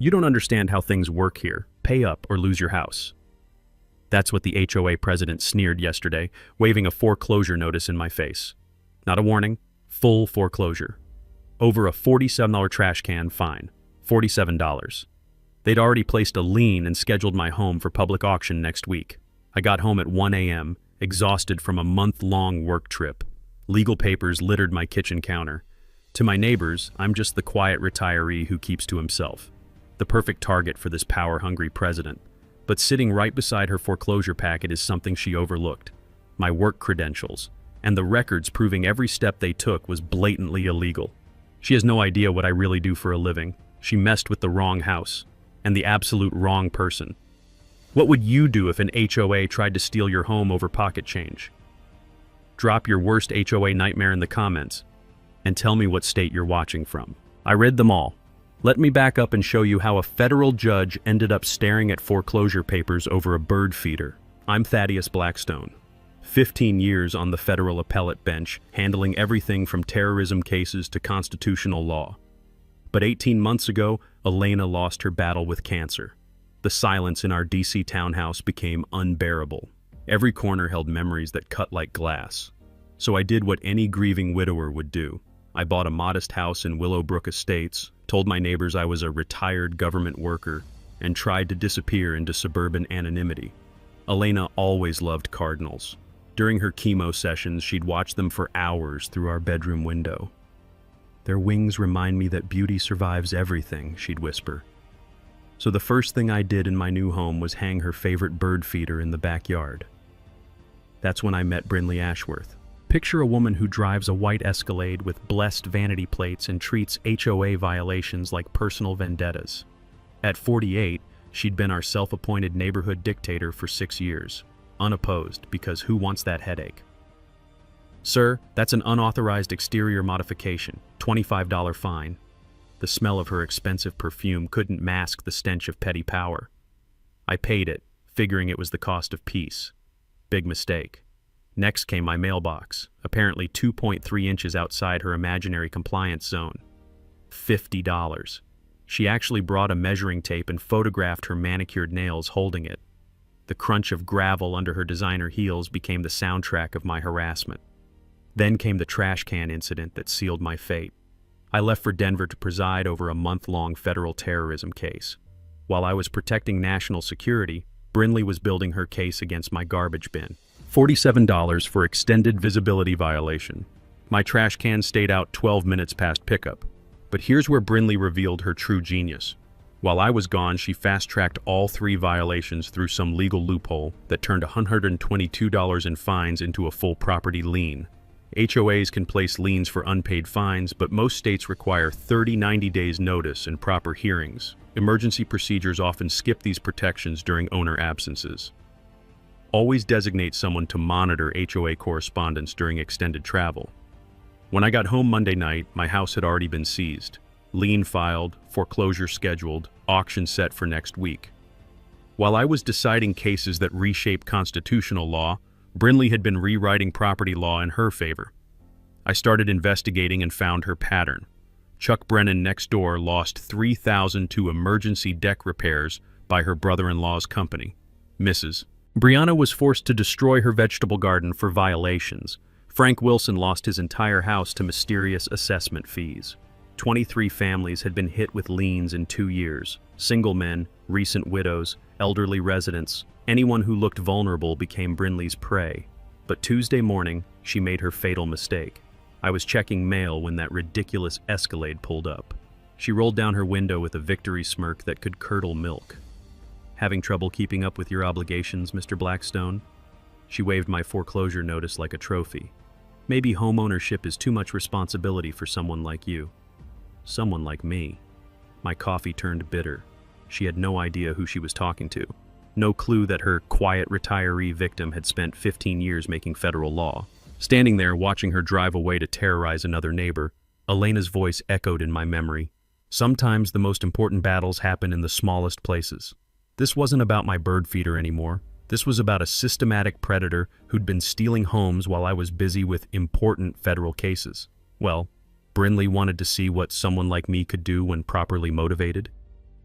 You don't understand how things work here. Pay up or lose your house. That's what the HOA president sneered yesterday, waving a foreclosure notice in my face. Not a warning, full foreclosure. Over a $47 trash can fine. $47. They'd already placed a lien and scheduled my home for public auction next week. I got home at 1 a.m., exhausted from a month-long work trip. Legal papers littered my kitchen counter. To my neighbors, I'm just the quiet retiree who keeps to himself. The perfect target for this power-hungry president. But sitting right beside her foreclosure packet is something she overlooked. My work credentials, and the records proving every step they took was blatantly illegal. She has no idea what I really do for a living. She messed with the wrong house, and the absolute wrong person. What would you do if an HOA tried to steal your home over pocket change? Drop your worst HOA nightmare in the comments, and tell me what state you're watching from. I read them all. Let me back up and show you how a federal judge ended up staring at foreclosure papers over a bird feeder. I'm Thaddeus Blackstone. 15 years on the federal appellate bench, handling everything from terrorism cases to constitutional law. But 18 months ago, Elena lost her battle with cancer. The silence in our DC townhouse became unbearable. Every corner held memories that cut like glass. So I did what any grieving widower would do. I bought a modest house in Willowbrook Estates, told my neighbors I was a retired government worker, and tried to disappear into suburban anonymity. Elena always loved cardinals. During her chemo sessions, she'd watch them for hours through our bedroom window. "Their wings remind me that beauty survives everything," she'd whisper. So the first thing I did in my new home was hang her favorite bird feeder in the backyard. That's when I met Brinley Ashworth. Picture a woman who drives a white Escalade with blessed vanity plates and treats HOA violations like personal vendettas. At 48, she'd been our self-appointed neighborhood dictator for 6 years, unopposed, because who wants that headache? "Sir, that's an unauthorized exterior modification, $25 fine." The smell of her expensive perfume couldn't mask the stench of petty power. I paid it, figuring it was the cost of peace. Big mistake. Next came my mailbox, apparently 2.3 inches outside her imaginary compliance zone. $50. She actually brought a measuring tape and photographed her manicured nails holding it. The crunch of gravel under her designer heels became the soundtrack of my harassment. Then came the trash can incident that sealed my fate. I left for Denver to preside over a month-long federal terrorism case. While I was protecting national security, Brinley was building her case against my garbage bin. $47 for extended visibility violation. My trash can stayed out 12 minutes past pickup. But here's where Brinley revealed her true genius. While I was gone, she fast-tracked all 3 violations through some legal loophole that turned $122 in fines into a full property lien. HOAs can place liens for unpaid fines, but most states require 90 days notice and proper hearings. Emergency procedures often skip these protections during owner absences. Always designate someone to monitor HOA correspondence during extended travel. When I got home Monday night, my house had already been seized. Lien filed, foreclosure scheduled, auction set for next week. While I was deciding cases that reshape constitutional law, Brinley had been rewriting property law in her favor. I started investigating and found her pattern. Chuck Brennan next door lost $3,000 to emergency deck repairs by her brother-in-law's company, Mrs. Brianna was forced to destroy her vegetable garden for violations. Frank Wilson lost his entire house to mysterious assessment fees. 23 families had been hit with liens in 2 years. Single men, recent widows, elderly residents. Anyone who looked vulnerable became Brinley's prey. But Tuesday morning, she made her fatal mistake. I was checking mail when that ridiculous Escalade pulled up. She rolled down her window with a victory smirk that could curdle milk. "Having trouble keeping up with your obligations, Mr. Blackstone?" She waved my foreclosure notice like a trophy. "Maybe homeownership is too much responsibility for someone like you." Someone like me. My coffee turned bitter. She had no idea who she was talking to. No clue that her quiet retiree victim had spent 15 years making federal law. Standing there watching her drive away to terrorize another neighbor, Elena's voice echoed in my memory. Sometimes the most important battles happen in the smallest places. This wasn't about my bird feeder anymore. This was about a systematic predator who'd been stealing homes while I was busy with important federal cases. Well, Brinley wanted to see what someone like me could do when properly motivated.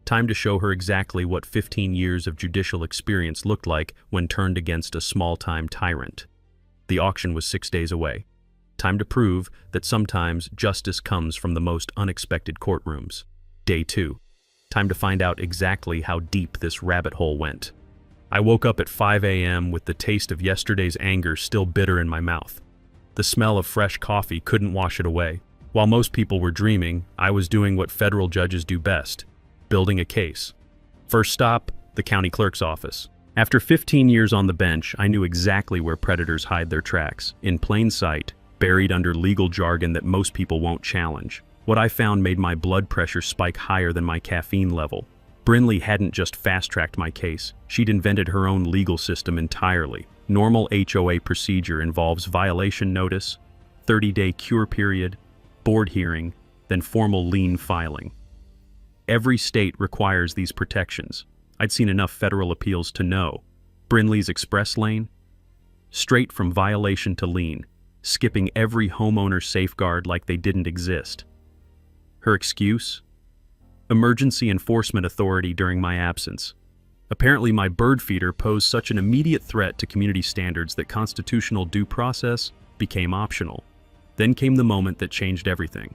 Time to show her exactly what 15 years of judicial experience looked like when turned against a small-time tyrant. The auction was 6 days away. Time to prove that sometimes justice comes from the most unexpected courtrooms. Day 2. Time to find out exactly how deep this rabbit hole went. I woke up at 5 a.m. with the taste of yesterday's anger still bitter in my mouth. The smell of fresh coffee couldn't wash it away. While most people were dreaming, I was doing what federal judges do best: building a case. First stop, the county clerk's office. After 15 years on the bench, I knew exactly where predators hide their tracks, in plain sight, buried under legal jargon that most people won't challenge. What I found made my blood pressure spike higher than my caffeine level. Brinley hadn't just fast-tracked my case, she'd invented her own legal system entirely. Normal HOA procedure involves violation notice, 30-day cure period, board hearing, then formal lien filing. Every state requires these protections. I'd seen enough federal appeals to know. Brinley's express lane? Straight from violation to lien, skipping every homeowner safeguard like they didn't exist. Her excuse? Emergency enforcement authority during my absence. Apparently my bird feeder posed such an immediate threat to community standards that constitutional due process became optional. Then came the moment that changed everything.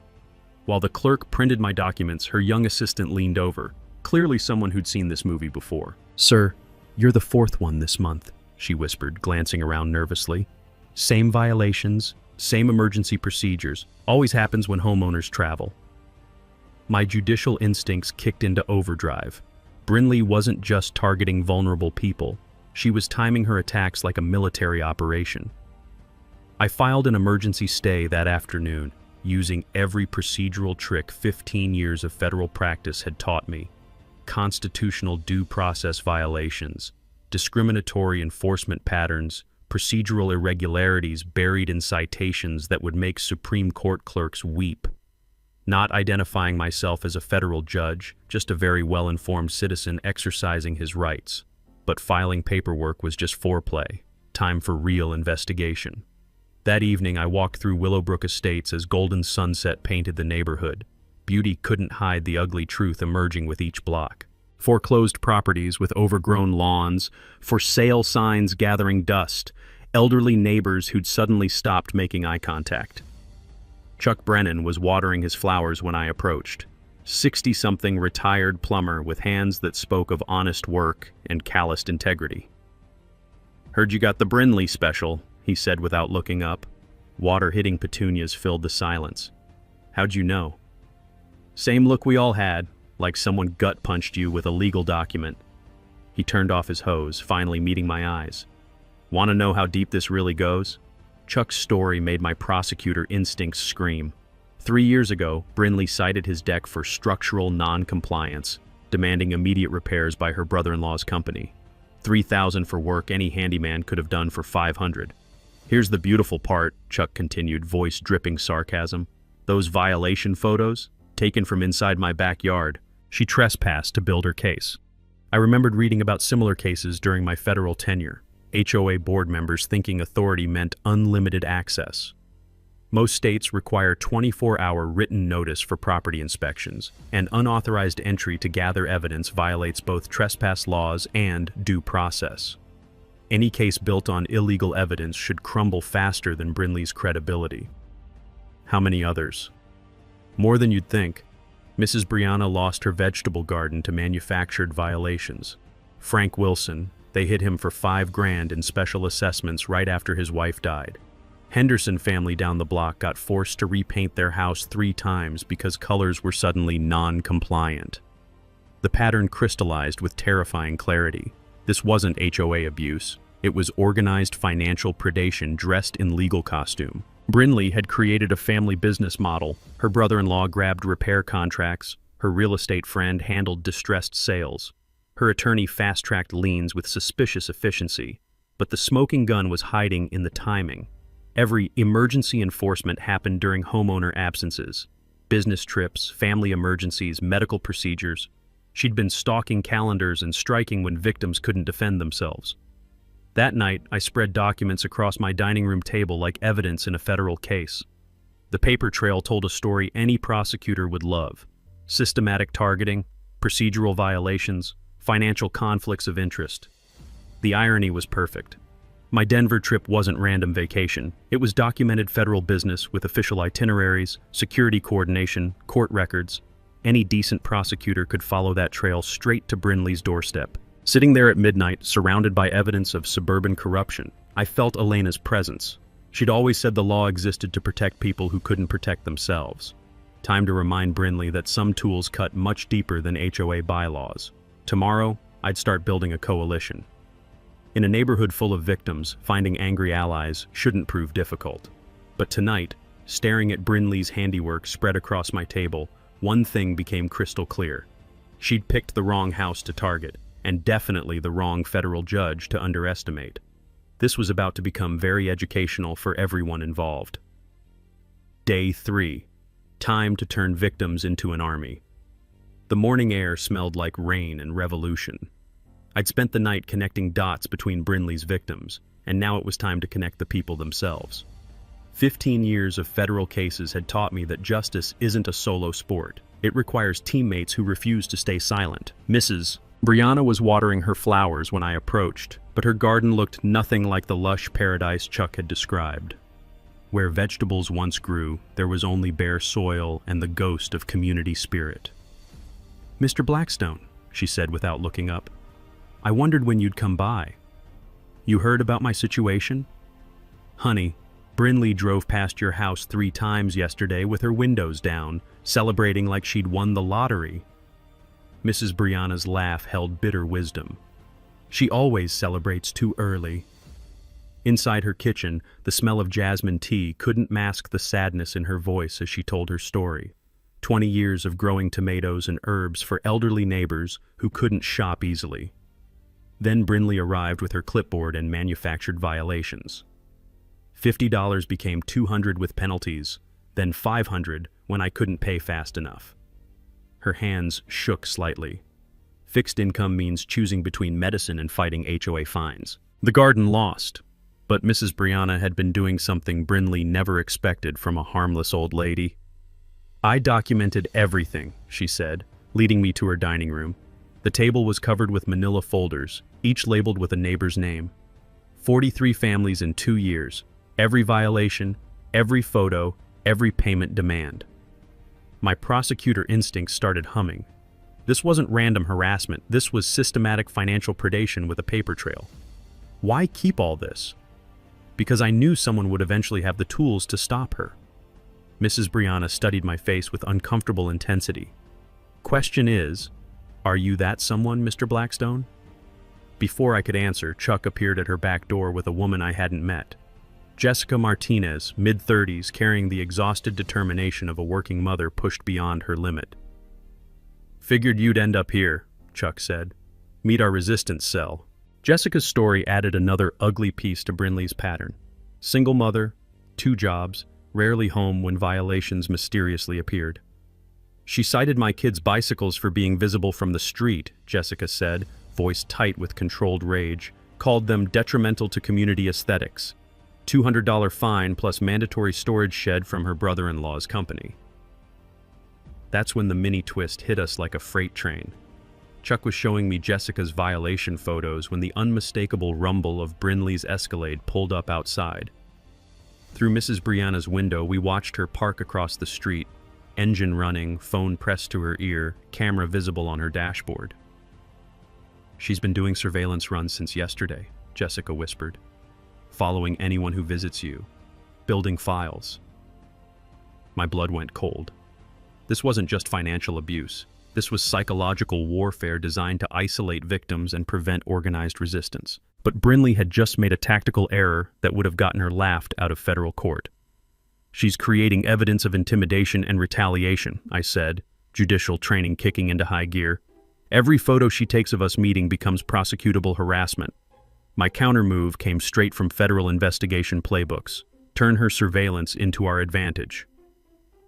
While the clerk printed my documents, her young assistant leaned over, clearly someone who'd seen this movie before. "Sir, you're the 4th one this month," she whispered, glancing around nervously. "Same violations, same emergency procedures. Always happens when homeowners travel." My judicial instincts kicked into overdrive. Brinley wasn't just targeting vulnerable people. She was timing her attacks like a military operation. I filed an emergency stay that afternoon, using every procedural trick 15 years of federal practice had taught me. Constitutional due process violations, discriminatory enforcement patterns, procedural irregularities buried in citations that would make Supreme Court clerks weep. Not identifying myself as a federal judge, just a very well-informed citizen exercising his rights. But filing paperwork was just foreplay. Time for real investigation. That evening, I walked through Willowbrook Estates as golden sunset painted the neighborhood. Beauty couldn't hide the ugly truth emerging with each block. Foreclosed properties with overgrown lawns, for sale signs gathering dust, elderly neighbors who'd suddenly stopped making eye contact. Chuck Brennan was watering his flowers when I approached. 60-something retired plumber with hands that spoke of honest work and calloused integrity. "Heard you got the Brinley special," he said without looking up. Water hitting petunias filled the silence. "How'd you know?" "Same look we all had, like someone gut-punched you with a legal document." He turned off his hose, finally meeting my eyes. "Want to know how deep this really goes?" Chuck's story made my prosecutor instincts scream. 3 years ago, Brinley cited his deck for structural non-compliance, demanding immediate repairs by her brother-in-law's company. $3,000 for work any handyman could have done for $500. "Here's the beautiful part," Chuck continued, voice dripping sarcasm. "Those violation photos, taken from inside my backyard." She trespassed to build her case. I remembered reading about similar cases during my federal tenure. HOA board members thinking authority meant unlimited access. Most states require 24-hour written notice for property inspections, and unauthorized entry to gather evidence violates both trespass laws and due process. Any case built on illegal evidence should crumble faster than Brinley's credibility. How many others? More than you'd think. Mrs. Brianna lost her vegetable garden to manufactured violations. Frank Wilson, they hit him for $5,000 in special assessments right after his wife died. Henderson family down the block got forced to repaint their house 3 times because colors were suddenly non-compliant. The pattern crystallized with terrifying clarity. This wasn't HOA abuse. It was organized financial predation dressed in legal costume. Brinley had created a family business model. Her brother-in-law grabbed repair contracts. Her real estate friend handled distressed sales. Her attorney fast-tracked liens with suspicious efficiency. But the smoking gun was hiding in the timing. Every emergency enforcement happened during homeowner absences. Business trips, family emergencies, medical procedures. She'd been stalking calendars and striking when victims couldn't defend themselves. That night, I spread documents across my dining room table like evidence in a federal case. The paper trail told a story any prosecutor would love. Systematic targeting, procedural violations, financial conflicts of interest. The irony was perfect. My Denver trip wasn't random vacation. It was documented federal business with official itineraries, security coordination, court records. Any decent prosecutor could follow that trail straight to Brinley's doorstep. Sitting there at midnight, surrounded by evidence of suburban corruption, I felt Elena's presence. She'd always said the law existed to protect people who couldn't protect themselves. Time to remind Brinley that some tools cut much deeper than HOA bylaws. Tomorrow, I'd start building a coalition. In a neighborhood full of victims, finding angry allies shouldn't prove difficult. But tonight, staring at Brinley's handiwork spread across my table, one thing became crystal clear. She'd picked the wrong house to target, and definitely the wrong federal judge to underestimate. This was about to become very educational for everyone involved. Day 3. Time to turn victims into an army. The morning air smelled like rain and revolution. I'd spent the night connecting dots between Brinley's victims, and now it was time to connect the people themselves. 15 years of federal cases had taught me that justice isn't a solo sport. It requires teammates who refuse to stay silent. Mrs. Brianna was watering her flowers when I approached, but her garden looked nothing like the lush paradise Chuck had described. Where vegetables once grew, there was only bare soil and the ghost of community spirit. "Mr. Blackstone," she said without looking up, "I wondered when you'd come by. You heard about my situation? Honey, Brinley drove past your house 3 times yesterday with her windows down, celebrating like she'd won the lottery." Mrs. Brianna's laugh held bitter wisdom. "She always celebrates too early." Inside her kitchen, the smell of jasmine tea couldn't mask the sadness in her voice as she told her story. 20 years of growing tomatoes and herbs for elderly neighbors who couldn't shop easily. Then Brinley arrived with her clipboard and manufactured violations. $50 became $200 with penalties, then $500 when I couldn't pay fast enough. Her hands shook slightly. Fixed income means choosing between medicine and fighting HOA fines. The garden lost, but Mrs. Brianna had been doing something Brinley never expected from a harmless old lady. "I documented everything," she said, leading me to her dining room. The table was covered with manila folders, each labeled with a neighbor's name. 43 families in 2 years. Every violation, every photo, every payment demand. My prosecutor instincts started humming. This wasn't random harassment, this was systematic financial predation with a paper trail. Why keep all this? Because I knew someone would eventually have the tools to stop her. Mrs. Brianna studied my face with uncomfortable intensity. "Question is, are you that someone, Mr. Blackstone?" Before I could answer, Chuck appeared at her back door with a woman I hadn't met. Jessica Martinez, mid-30s, carrying the exhausted determination of a working mother pushed beyond her limit. "Figured you'd end up here," Chuck said. "Meet our resistance cell." Jessica's story added another ugly piece to Brinley's pattern. Single mother, 2 jobs, rarely home when violations mysteriously appeared. "She cited my kids' bicycles for being visible from the street," Jessica said, voice tight with controlled rage, "called them detrimental to community aesthetics. $200 fine plus mandatory storage shed from her brother-in-law's company." That's when the mini twist hit us like a freight train. Chuck was showing me Jessica's violation photos when the unmistakable rumble of Brinley's Escalade pulled up outside. Through Mrs. Brianna's window, we watched her park across the street, engine running, phone pressed to her ear, camera visible on her dashboard. "She's been doing surveillance runs since yesterday," Jessica whispered. "Following anyone who visits you, building files." My blood went cold. This wasn't just financial abuse. This was psychological warfare designed to isolate victims and prevent organized resistance. But Brinley had just made a tactical error that would have gotten her laughed out of federal court. "She's creating evidence of intimidation and retaliation," I said, judicial training kicking into high gear. "Every photo she takes of us meeting becomes prosecutable harassment." My counter-move came straight from federal investigation playbooks. Turn her surveillance into our advantage.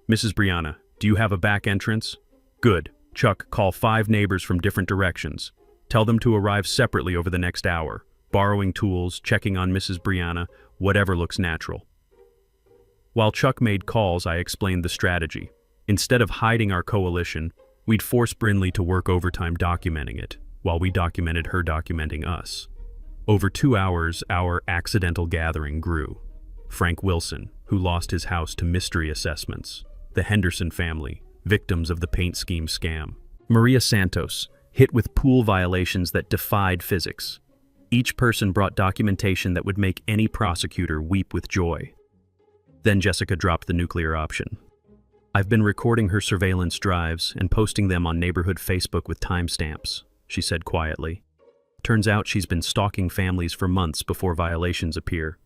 "Mrs. Brianna, do you have a back entrance?" "Good. Chuck, call 5 neighbors from different directions. Tell them to arrive separately over the next hour. Borrowing tools, checking on Mrs. Brianna, whatever looks natural." While Chuck made calls, I explained the strategy. Instead of hiding our coalition, We'd force Brinley to work overtime documenting it, while we documented her documenting us. Over 2 hours, our accidental gathering grew. Frank Wilson, who lost his house to mystery assessments. The Henderson family, victims of the paint scheme scam. Maria Santos, hit with pool violations that defied physics. Each person brought documentation that would make any prosecutor weep with joy. Then Jessica dropped the nuclear option. I've been recording her surveillance drives and posting them on neighborhood Facebook with timestamps, she said quietly. Turns out she's been stalking families for months before violations appear.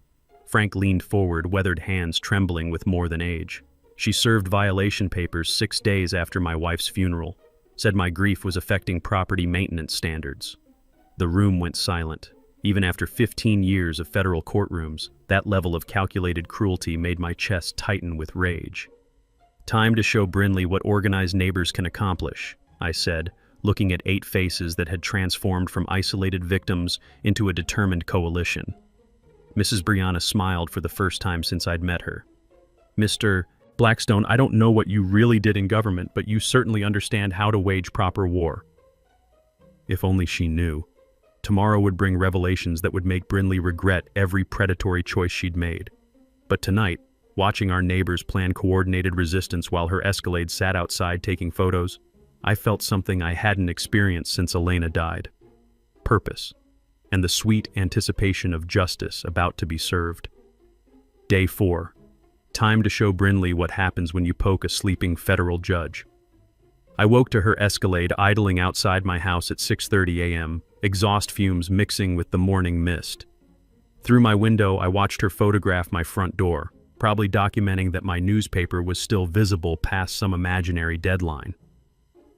Frank leaned forward, weathered hands trembling with more than age. She served violation papers 6 days after my wife's funeral, said my grief was affecting property maintenance standards. The room went silent. Even after 15 years of federal courtrooms, that level of calculated cruelty made my chest tighten with rage. Time to show Brinley what organized neighbors can accomplish, I said, looking at 8 faces that had transformed from isolated victims into a determined coalition. Mrs. Brianna smiled for the first time since I'd met her. Mr. Blackstone, I don't know what you really did in government, but you certainly understand how to wage proper war. If only she knew. Tomorrow would bring revelations that would make Brinley regret every predatory choice she'd made. But tonight, watching our neighbors plan coordinated resistance while her Escalade sat outside taking photos, I felt something I hadn't experienced since Elena died. Purpose, and the sweet anticipation of justice about to be served. Day 4. Time to show Brinley what happens when you poke a sleeping federal judge. I woke to her Escalade idling outside my house at 6:30 a.m., exhaust fumes mixing with the morning mist. Through my window, I watched her photograph my front door, probably documenting that my newspaper was still visible past some imaginary deadline.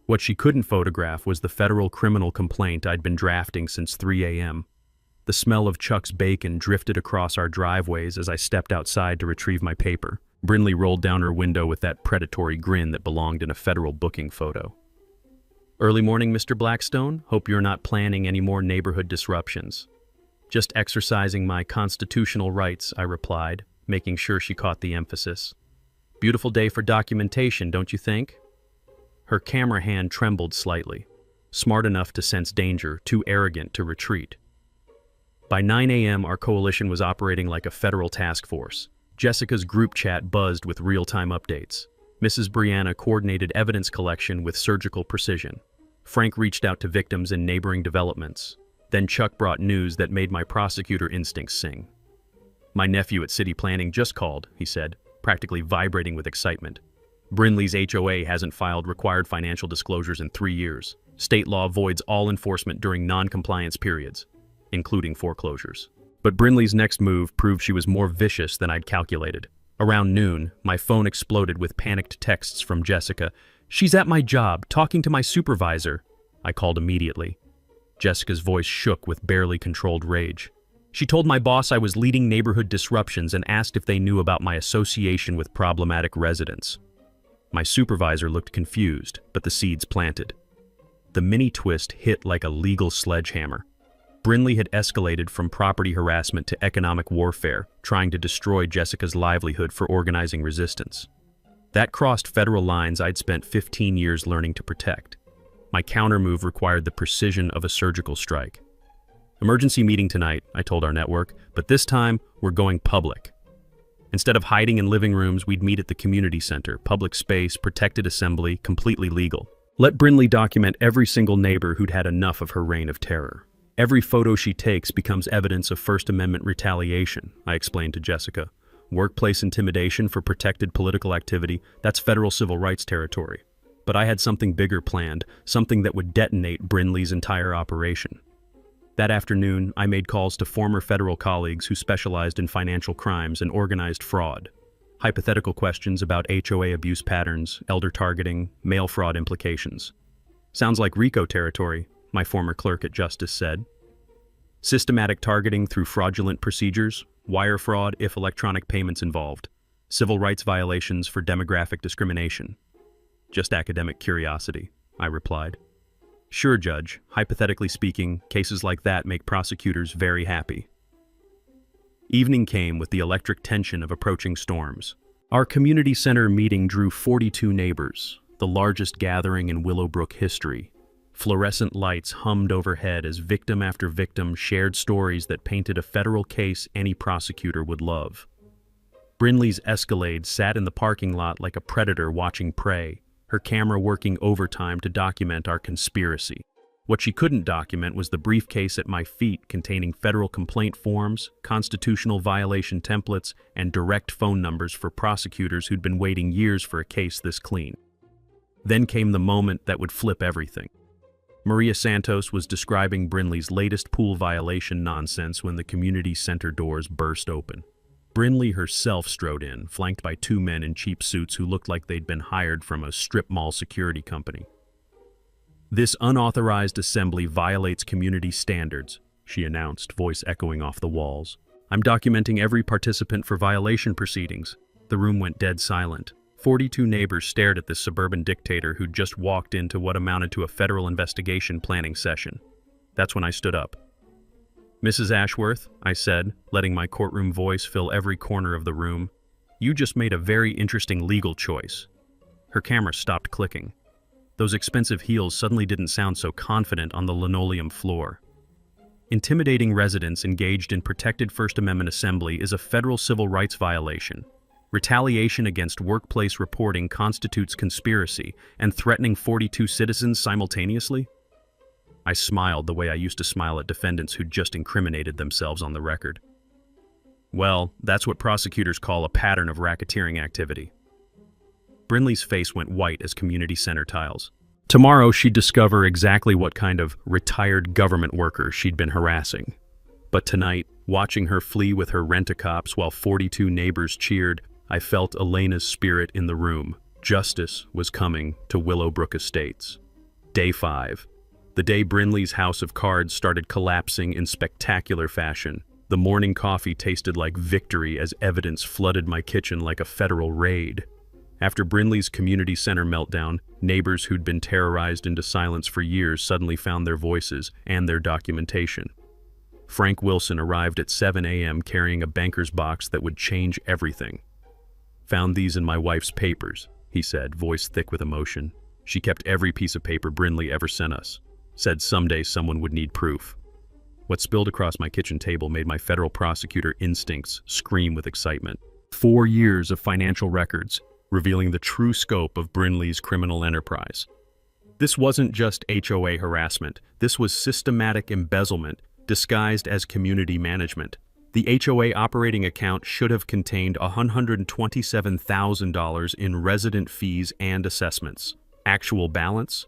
What she couldn't photograph was the federal criminal complaint I'd been drafting since 3 a.m. The smell of Chuck's bacon drifted across our driveways as I stepped outside to retrieve my paper. Brinley rolled down her window with that predatory grin that belonged in a federal booking photo. Early morning, Mr. Blackstone. Hope you're not planning any more neighborhood disruptions. Just exercising my constitutional rights, I replied, making sure she caught the emphasis. Beautiful day for documentation, don't you think? Her camera hand trembled slightly. Smart enough to sense danger, too arrogant to retreat. By 9 a.m., our coalition was operating like a federal task force. Jessica's group chat buzzed with real-time updates. Mrs. Brianna coordinated evidence collection with surgical precision. Frank reached out to victims in neighboring developments. Then Chuck brought news that made my prosecutor instincts sing. My nephew at City Planning just called, he said, practically vibrating with excitement. Brinley's HOA hasn't filed required financial disclosures in 3 years. State law voids all enforcement during non-compliance periods, including foreclosures. But Brinley's next move proved she was more vicious than I'd calculated. Around noon, my phone exploded with panicked texts from Jessica. "She's at my job, talking to my supervisor." I called immediately. Jessica's voice shook with barely controlled rage. She told my boss I was leading neighborhood disruptions and asked if they knew about my association with problematic residents. My supervisor looked confused, but the seeds planted. The mini twist hit like a legal sledgehammer. Brinley had escalated from property harassment to economic warfare, trying to destroy Jessica's livelihood for organizing resistance. That crossed federal lines I'd spent 15 years learning to protect. My countermove required the precision of a surgical strike. "Emergency meeting tonight," I told our network, "but this time we're going public." Instead of hiding in living rooms, we'd meet at the community center, public space, protected assembly, completely legal. Let Brinley document every single neighbor who'd had enough of her reign of terror. Every photo she takes becomes evidence of First Amendment retaliation, I explained to Jessica. Workplace intimidation for protected political activity, that's federal civil rights territory. But I had something bigger planned, something that would detonate Brinley's entire operation. That afternoon, I made calls to former federal colleagues who specialized in financial crimes and organized fraud. Hypothetical questions about HOA abuse patterns, elder targeting, mail fraud implications. "Sounds like RICO territory," my former clerk at Justice said. Systematic targeting through fraudulent procedures, wire fraud if electronic payments involved, civil rights violations for demographic discrimination. "Just academic curiosity," I replied. "Sure, Judge. Hypothetically speaking, cases like that make prosecutors very happy." Evening came with the electric tension of approaching storms. Our community center meeting drew 42 neighbors. the largest gathering in Willowbrook history. Fluorescent lights hummed overhead as victim after victim shared stories that painted a federal case any prosecutor would love. Brinley's Escalade sat in the parking lot like a predator watching prey, her camera working overtime to document our conspiracy. What she couldn't document was the briefcase at my feet containing federal complaint forms, constitutional violation templates, and direct phone numbers for prosecutors who'd been waiting years for a case this clean. Then came the moment that would flip everything. Maria Santos was describing Brinley's latest pool violation nonsense when the community center doors burst open. Brinley herself strode in, flanked by two men in cheap suits who looked like they'd been hired from a strip mall security company. "This unauthorized assembly violates community standards," she announced, voice echoing off the walls. "I'm documenting every participant for violation proceedings." The room went dead silent. 42 neighbors stared at this suburban dictator who'd just walked into what amounted to a federal investigation planning session. That's when I stood up. "Mrs. Ashworth," I said, letting my courtroom voice fill every corner of the room, "you just made a very interesting legal choice." Her camera stopped clicking. Those expensive heels suddenly didn't sound so confident on the linoleum floor. Intimidating residents engaged in protected First Amendment assembly is a federal civil rights violation. Retaliation against workplace reporting constitutes conspiracy, and threatening 42 citizens simultaneously? I smiled the way I used to smile at defendants who'd just incriminated themselves on the record. "Well, that's what prosecutors call a pattern of racketeering activity." Brinley's face went white as community center tiles. Tomorrow she'd discover exactly what kind of retired government worker she'd been harassing. But tonight, watching her flee with her rent-a-cops while 42 neighbors cheered, I felt Elena's spirit in the room. Justice was coming to Willowbrook Estates. Day 5. The day Brinley's house of cards started collapsing in spectacular fashion. The morning coffee tasted like victory as evidence flooded my kitchen like a federal raid. After Brinley's community center meltdown, neighbors who'd been terrorized into silence for years suddenly found their voices and their documentation. Frank Wilson arrived at 7 a.m. carrying a banker's box that would change everything. "Found these in my wife's papers," he said, voice thick with emotion. "She kept every piece of paper Brinley ever sent us. Said someday someone would need proof." What spilled across my kitchen table made my federal prosecutor instincts scream with excitement. 4 years of financial records, revealing the true scope of Brinley's criminal enterprise. This wasn't just HOA harassment. This was systematic embezzlement disguised as community management. The HOA operating account should have contained $127,000 in resident fees and assessments. Actual balance?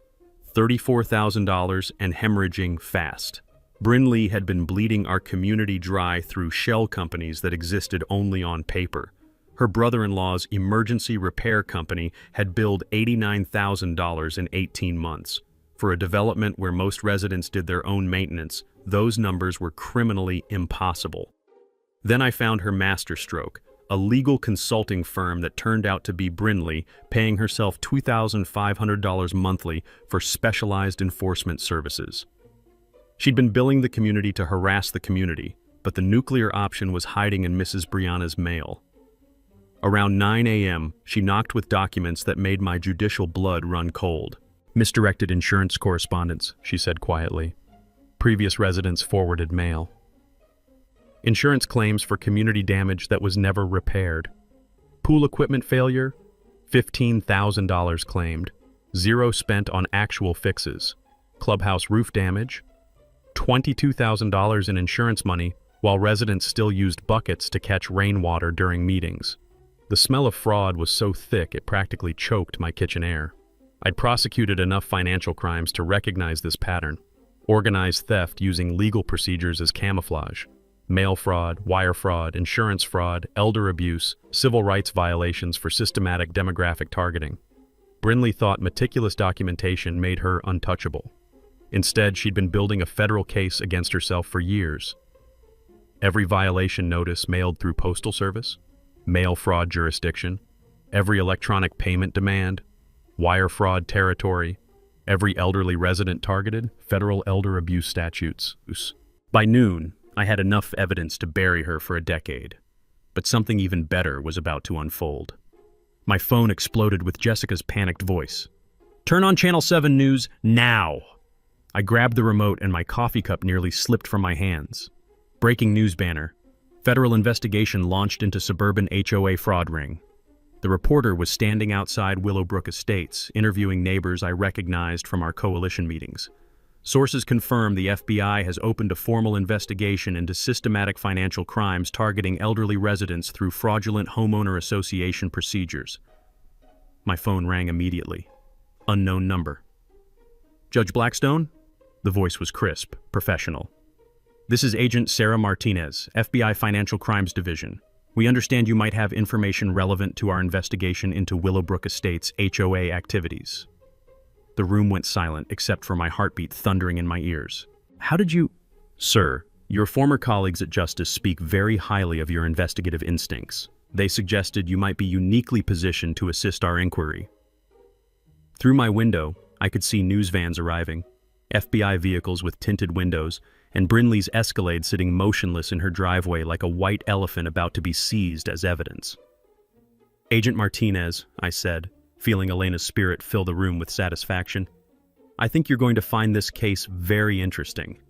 $34,000 and hemorrhaging fast. Brinley had been bleeding our community dry through shell companies that existed only on paper. Her brother-in-law's emergency repair company had billed $89,000 in 18 months. For a development where most residents did their own maintenance, those numbers were criminally impossible. Then I found her masterstroke, a legal consulting firm that turned out to be Brinley, paying herself $2,500 monthly for specialized enforcement services. She'd been billing the community to harass the community, but the nuclear option was hiding in Mrs. Brianna's mail. Around 9 a.m., she knocked with documents that made my judicial blood run cold. "Misdirected insurance correspondence," she said quietly. "Previous residents forwarded mail. Insurance claims for community damage that was never repaired. Pool equipment failure, $15,000 claimed. 0 spent on actual fixes. Clubhouse roof damage, $22,000 in insurance money, while residents still used buckets to catch rainwater during meetings." The smell of fraud was so thick it practically choked my kitchen air. I'd prosecuted enough financial crimes to recognize this pattern. Organized theft using legal procedures as camouflage. Mail fraud, wire fraud, insurance fraud, elder abuse, civil rights violations for systematic demographic targeting. Brinley thought meticulous documentation made her untouchable. Instead, she'd been building a federal case against herself for years. Every violation notice mailed through postal service, mail fraud jurisdiction, every electronic payment demand, wire fraud territory, every elderly resident targeted, federal elder abuse statutes. By noon, I had enough evidence to bury her for a decade, but something even better was about to unfold. My phone exploded with Jessica's panicked voice. Turn on Channel 7 News now. I grabbed the remote and my coffee cup nearly slipped from my hands. Breaking news banner. Federal investigation launched into suburban HOA fraud ring. The reporter was standing outside Willowbrook Estates, interviewing neighbors I recognized from our coalition meetings. Sources confirm the FBI has opened a formal investigation into systematic financial crimes targeting elderly residents through fraudulent homeowner association procedures. My phone rang immediately. Unknown number. Judge Blackstone? The voice was crisp, professional. This is Agent Sarah Martinez, FBI Financial Crimes Division. We understand you might have information relevant to our investigation into Willowbrook Estates' HOA activities. The room went silent except for my heartbeat thundering in my ears. How did you... Sir, your former colleagues at Justice speak very highly of your investigative instincts. They suggested you might be uniquely positioned to assist our inquiry. Through my window, I could see news vans arriving, FBI vehicles with tinted windows, and Brinley's Escalade sitting motionless in her driveway like a white elephant about to be seized as evidence. Agent Martinez, I said, feeling Elena's spirit fill the room with satisfaction. I think you're going to find this case very interesting.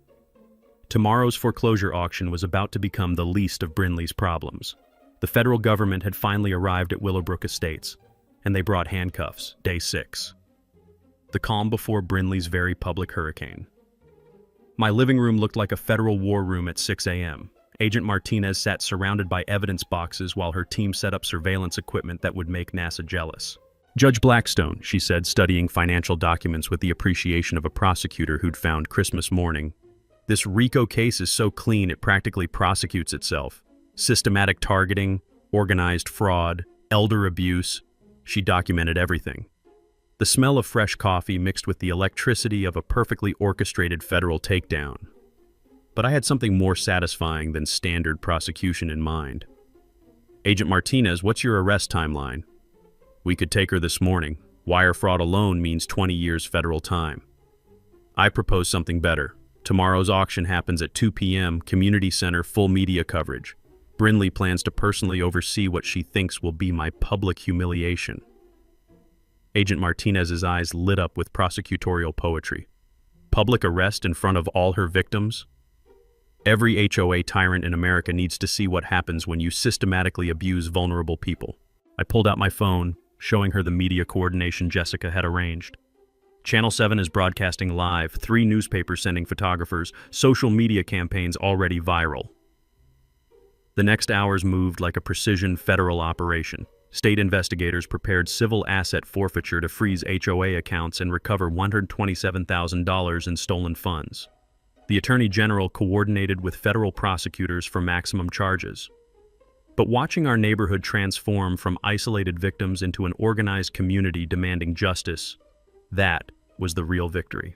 Tomorrow's foreclosure auction was about to become the least of Brinley's problems. The federal government had finally arrived at Willowbrook Estates, and they brought handcuffs, day 6. The calm before Brinley's very public hurricane. My living room looked like a federal war room at 6 a.m. Agent Martinez sat surrounded by evidence boxes while her team set up surveillance equipment that would make NASA jealous. Judge Blackstone, she said, studying financial documents with the appreciation of a prosecutor who'd found Christmas morning. This RICO case is so clean it practically prosecutes itself. Systematic targeting, organized fraud, elder abuse. She documented everything. The smell of fresh coffee mixed with the electricity of a perfectly orchestrated federal takedown. But I had something more satisfying than standard prosecution in mind. Agent Martinez, what's your arrest timeline? We could take her this morning. Wire fraud alone means 20 years federal time. I propose something better. Tomorrow's auction happens at 2 p.m., community center, full media coverage. Brinley plans to personally oversee what she thinks will be my public humiliation. Agent Martinez's eyes lit up with prosecutorial poetry. Public arrest in front of all her victims? Every HOA tyrant in America needs to see what happens when you systematically abuse vulnerable people. I pulled out my phone, showing her the media coordination Jessica had arranged. Channel 7 is broadcasting live, 3 newspapers sending photographers, social media campaigns already viral. The next hours moved like a precision federal operation. State investigators prepared civil asset forfeiture to freeze HOA accounts and recover $127,000 in stolen funds. The Attorney General coordinated with federal prosecutors for maximum charges. But watching our neighborhood transform from isolated victims into an organized community demanding justice, that was the real victory.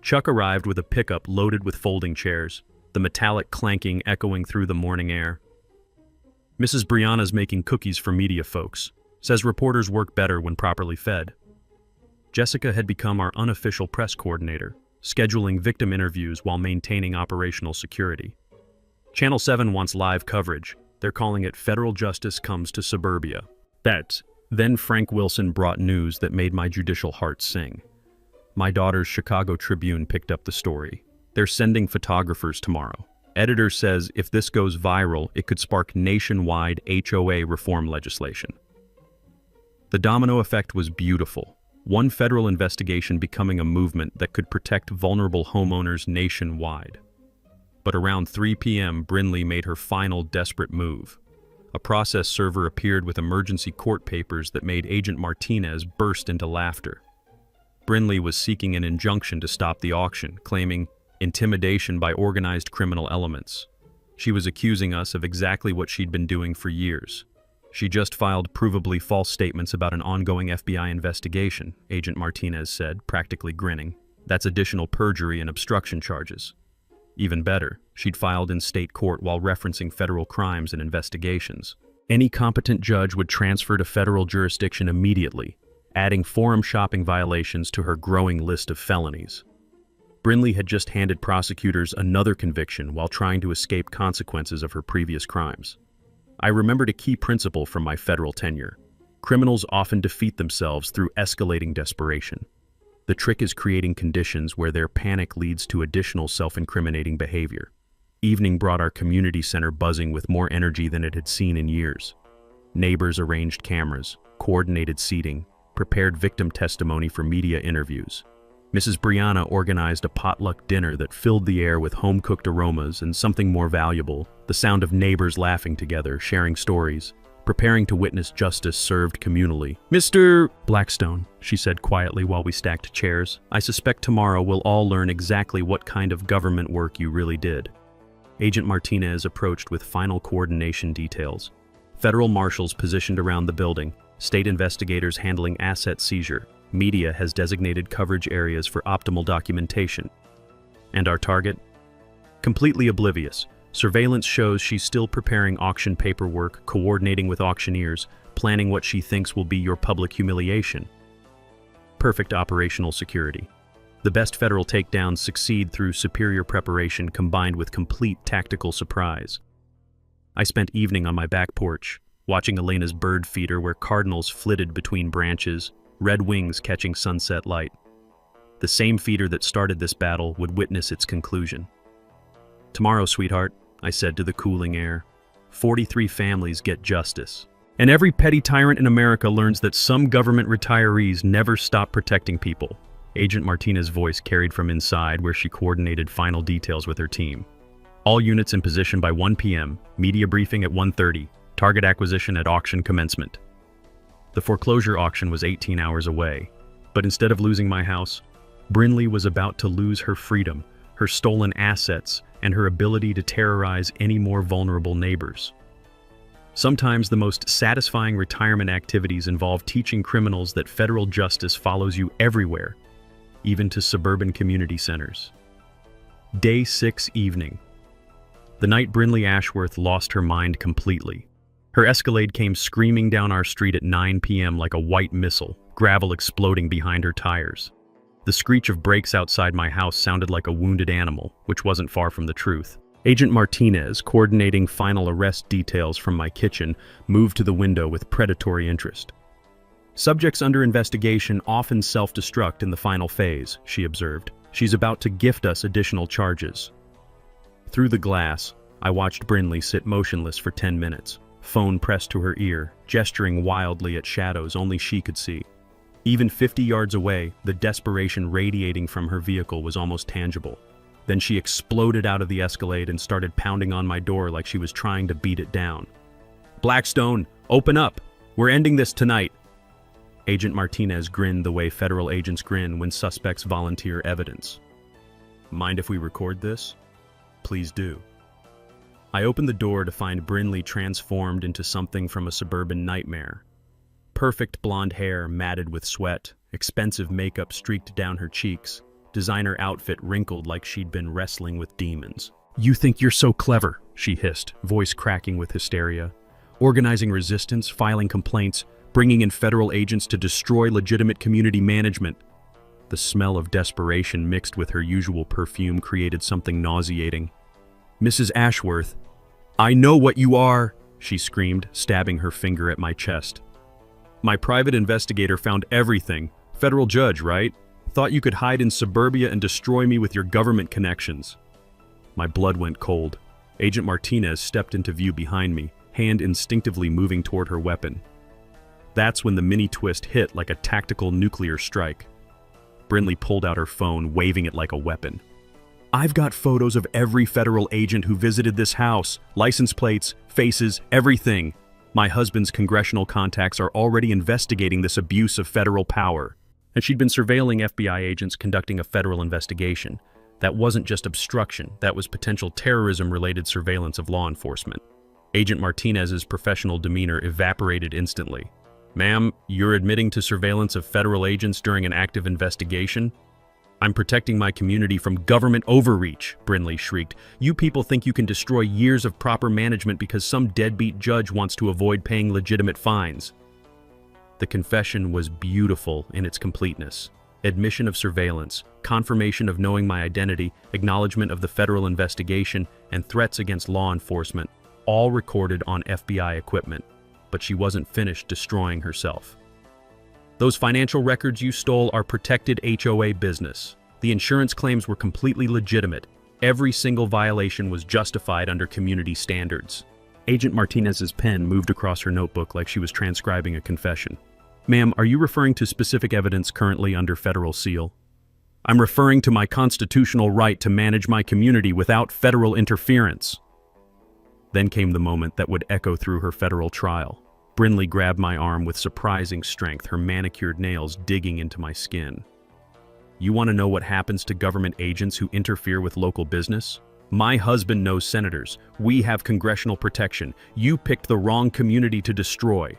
Chuck arrived with a pickup loaded with folding chairs, the metallic clanking echoing through the morning air. Mrs. Brianna's making cookies for media folks. Says reporters work better when properly fed. Jessica had become our unofficial press coordinator, scheduling victim interviews while maintaining operational security. Channel 7 wants live coverage. They're calling it Federal Justice Comes to Suburbia. Then Frank Wilson brought news that made my judicial heart sing. My daughter's Chicago Tribune picked up the story. They're sending photographers tomorrow. Editor says if this goes viral, it could spark nationwide HOA reform legislation. The domino effect was beautiful. One federal investigation becoming a movement that could protect vulnerable homeowners nationwide. But around 3 p.m., Brinley made her final desperate move. A process server appeared with emergency court papers that made Agent Martinez burst into laughter. Brinley was seeking an injunction to stop the auction, claiming intimidation by organized criminal elements. She was accusing us of exactly what she'd been doing for years. She just filed provably false statements about an ongoing FBI investigation, Agent Martinez said, practically grinning. That's additional perjury and obstruction charges. Even better, she'd filed in state court while referencing federal crimes and investigations. Any competent judge would transfer to federal jurisdiction immediately, adding forum shopping violations to her growing list of felonies. Brinley had just handed prosecutors another conviction while trying to escape consequences of her previous crimes. I remembered a key principle from my federal tenure. Criminals often defeat themselves through escalating desperation. The trick is creating conditions where their panic leads to additional self-incriminating behavior. Evening brought our community center buzzing with more energy than it had seen in years. Neighbors arranged cameras, coordinated seating, prepared victim testimony for media interviews. Mrs. Brianna organized a potluck dinner that filled the air with home-cooked aromas and something more valuable, the sound of neighbors laughing together, sharing stories, preparing to witness justice served communally. "Mr. Blackstone," she said quietly while we stacked chairs, "I suspect tomorrow we'll all learn exactly what kind of government work you really did." Agent Martinez approached with final coordination details. Federal marshals positioned around the building, state investigators handling asset seizure. Media has designated coverage areas for optimal documentation. And our target? Completely oblivious. Surveillance shows she's still preparing auction paperwork, coordinating with auctioneers, planning what she thinks will be your public humiliation. Perfect operational security. The best federal takedowns succeed through superior preparation combined with complete tactical surprise. I spent evening on my back porch, watching Elena's bird feeder where cardinals flitted between branches, red wings catching sunset light. The same feeder that started this battle would witness its conclusion. "Tomorrow, sweetheart," I said to the cooling air, 43 families get justice. And every petty tyrant in America learns that some government retirees never stop protecting people. Agent Martinez's voice carried from inside where she coordinated final details with her team. All units in position by 1 p.m., media briefing at 1:30, target acquisition at auction commencement. The foreclosure auction was 18 hours away, but instead of losing my house, Brinley was about to lose her freedom, her stolen assets, and her ability to terrorize any more vulnerable neighbors. Sometimes the most satisfying retirement activities involve teaching criminals that federal justice follows you everywhere, even to suburban community centers. Day 6 evening. The night Brinley Ashworth lost her mind completely. Her Escalade came screaming down our street at 9 p.m. like a white missile, gravel exploding behind her tires. The screech of brakes outside my house sounded like a wounded animal, which wasn't far from the truth. Agent Martinez, coordinating final arrest details from my kitchen, moved to the window with predatory interest. "Subjects under investigation often self-destruct in the final phase," she observed. "She's about to gift us additional charges." Through the glass, I watched Brinley sit motionless for 10 minutes, phone pressed to her ear, gesturing wildly at shadows only she could see. Even 50 yards away, the desperation radiating from her vehicle was almost tangible. Then she exploded out of the Escalade and started pounding on my door like she was trying to beat it down. "Blackstone, open up! We're ending this tonight!" Agent Martinez grinned the way federal agents grin when suspects volunteer evidence. "Mind if we record this?" "Please do." I opened the door to find Brinley transformed into something from a suburban nightmare. Perfect blonde hair matted with sweat, expensive makeup streaked down her cheeks, designer outfit wrinkled like she'd been wrestling with demons. "You think you're so clever," she hissed, voice cracking with hysteria. "Organizing resistance, filing complaints, bringing in federal agents to destroy legitimate community management." The smell of desperation mixed with her usual perfume created something nauseating. "Mrs. Ashworth, I know what you are," she screamed, stabbing her finger at my chest. "My private investigator found everything. Federal judge, right? Thought you could hide in suburbia and destroy me with your government connections." My blood went cold. Agent Martinez stepped into view behind me, hand instinctively moving toward her weapon. That's when the mini twist hit like a tactical nuclear strike. Brinley pulled out her phone, waving it like a weapon. "I've got photos of every federal agent who visited this house, license plates, faces, everything. My husband's congressional contacts are already investigating this abuse of federal power." And she'd been surveilling FBI agents conducting a federal investigation. That wasn't just obstruction, that was potential terrorism-related surveillance of law enforcement. Agent Martinez's professional demeanor evaporated instantly. "Ma'am, you're admitting to surveillance of federal agents during an active investigation?" "I'm protecting my community from government overreach," Brinley shrieked. "You people think you can destroy years of proper management because some deadbeat judge wants to avoid paying legitimate fines." The confession was beautiful in its completeness. Admission of surveillance, confirmation of knowing my identity, acknowledgement of the federal investigation, and threats against law enforcement, all recorded on FBI equipment. but she wasn't finished destroying herself. Those financial records you stole are protected HOA business. The insurance claims were completely legitimate. Every single violation was justified under community standards. Agent Martinez's pen moved across her notebook like she was transcribing a confession. Ma'am, are you referring to specific evidence currently under federal seal? I'm referring to my constitutional right to manage my community without federal interference. Then came the moment that would echo through her federal trial. Brinley grabbed my arm with surprising strength, her manicured nails digging into my skin. You want to know what happens to government agents who interfere with local business? My husband knows senators. We have congressional protection. You picked the wrong community to destroy.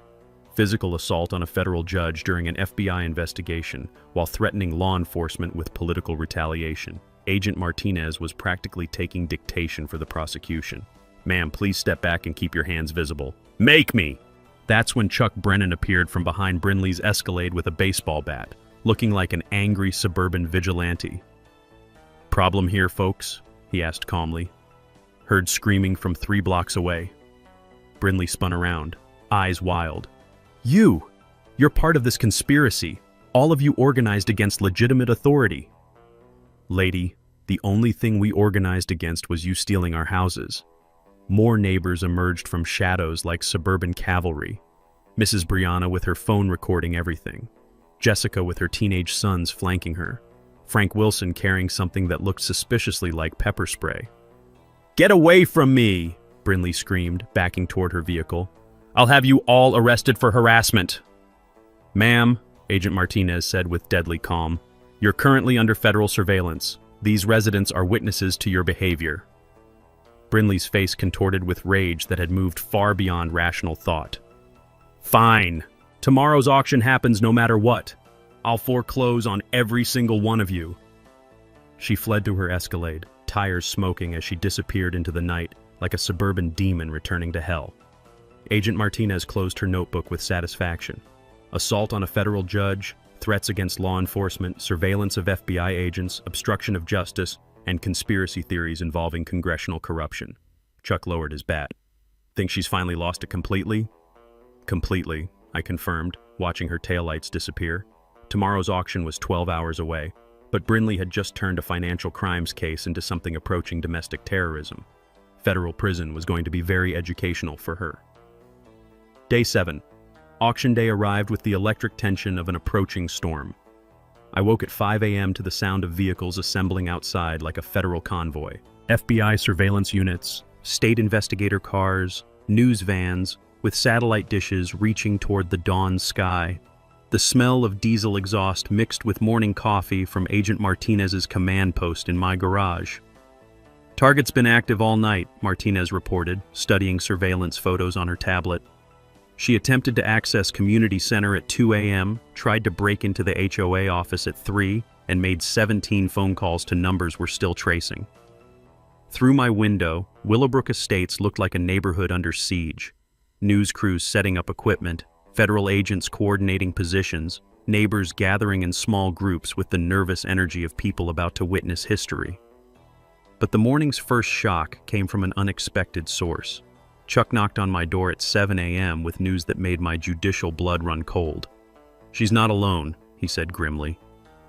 Physical assault on a federal judge during an FBI investigation while threatening law enforcement with political retaliation. Agent Martinez was practically taking dictation for the prosecution. Ma'am, please step back and keep your hands visible. Make me! That's when Chuck Brennan appeared from behind Brinley's Escalade with a baseball bat, looking like an angry suburban vigilante. Problem here, folks? He asked calmly. Heard screaming from 3 blocks away. Brinley spun around, eyes wild. You're part of this conspiracy. All of you organized against legitimate authority. Lady, the only thing we organized against was you stealing our houses. More neighbors emerged from shadows like suburban cavalry. Mrs. Brianna with her phone recording everything. Jessica with her teenage sons flanking her. Frank Wilson carrying something that looked suspiciously like pepper spray. Get away from me! Brinley screamed, backing toward her vehicle. I'll have you all arrested for harassment. Ma'am, Agent Martinez said with deadly calm, you're currently under federal surveillance. These residents are witnesses to your behavior. Brinley's face contorted with rage that had moved far beyond rational thought. Fine. Tomorrow's auction happens no matter what. I'll foreclose on every single one of you. She fled to her Escalade, tires smoking as she disappeared into the night like a suburban demon returning to hell. Agent Martinez closed her notebook with satisfaction. Assault on a federal judge, threats against law enforcement, surveillance of FBI agents, obstruction of justice, and conspiracy theories involving congressional corruption. Chuck lowered his bat. Think she's finally lost it completely? Completely, I confirmed, watching her taillights disappear. Tomorrow's auction was 12 hours away, but Brinley had just turned a financial crimes case into something approaching domestic terrorism. Federal prison was going to be very educational for her. Day 7. Auction day arrived with the electric tension of an approaching storm. I woke at 5 a.m. to the sound of vehicles assembling outside like a federal convoy. FBI surveillance units, state investigator cars, news vans, with satellite dishes reaching toward the dawn sky. The smell of diesel exhaust mixed with morning coffee from Agent Martinez's command post in my garage. Target's been active all night, Martinez reported, studying surveillance photos on her tablet. She attempted to access Community Center at 2 a.m., tried to break into the HOA office at 3, and made 17 phone calls to numbers we're still tracing. Through my window, Willowbrook Estates looked like a neighborhood under siege. News crews setting up equipment, federal agents coordinating positions, neighbors gathering in small groups with the nervous energy of people about to witness history. But the morning's first shock came from an unexpected source. Chuck knocked on my door at 7 a.m. with news that made my judicial blood run cold. She's not alone, he said grimly.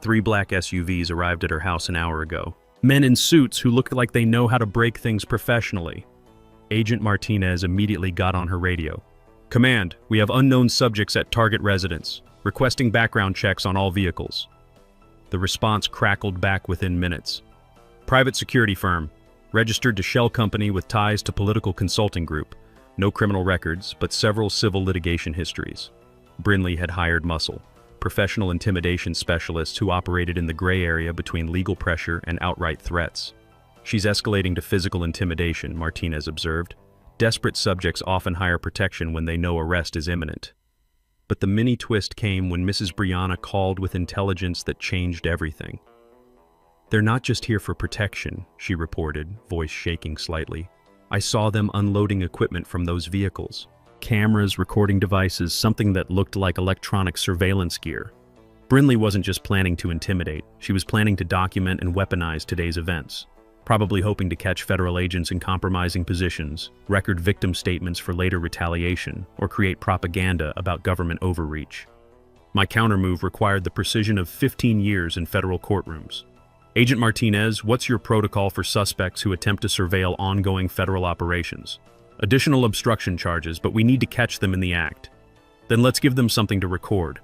3 black SUVs arrived at her house an hour ago. Men in suits who looked like they know how to break things professionally. Agent Martinez immediately got on her radio. Command, we have unknown subjects at target residence, requesting background checks on all vehicles. The response crackled back within minutes. Private security firm. Registered to shell company with ties to political consulting group. No criminal records, but several civil litigation histories. Brinley had hired muscle, professional intimidation specialists who operated in the gray area between legal pressure and outright threats. She's escalating to physical intimidation, Martinez observed. Desperate subjects often hire protection when they know arrest is imminent. But the mini twist came when Mrs. Brianna called with intelligence that changed everything. They're not just here for protection, she reported, voice shaking slightly. I saw them unloading equipment from those vehicles. Cameras, recording devices, something that looked like electronic surveillance gear. Brinley wasn't just planning to intimidate, she was planning to document and weaponize today's events. probably hoping to catch federal agents in compromising positions, record victim statements for later retaliation, or create propaganda about government overreach. My countermove required the precision of 15 years in federal courtrooms. Agent Martinez, what's your protocol for suspects who attempt to surveil ongoing federal operations? Additional obstruction charges, but we need to catch them in the act. Then let's give them something to record.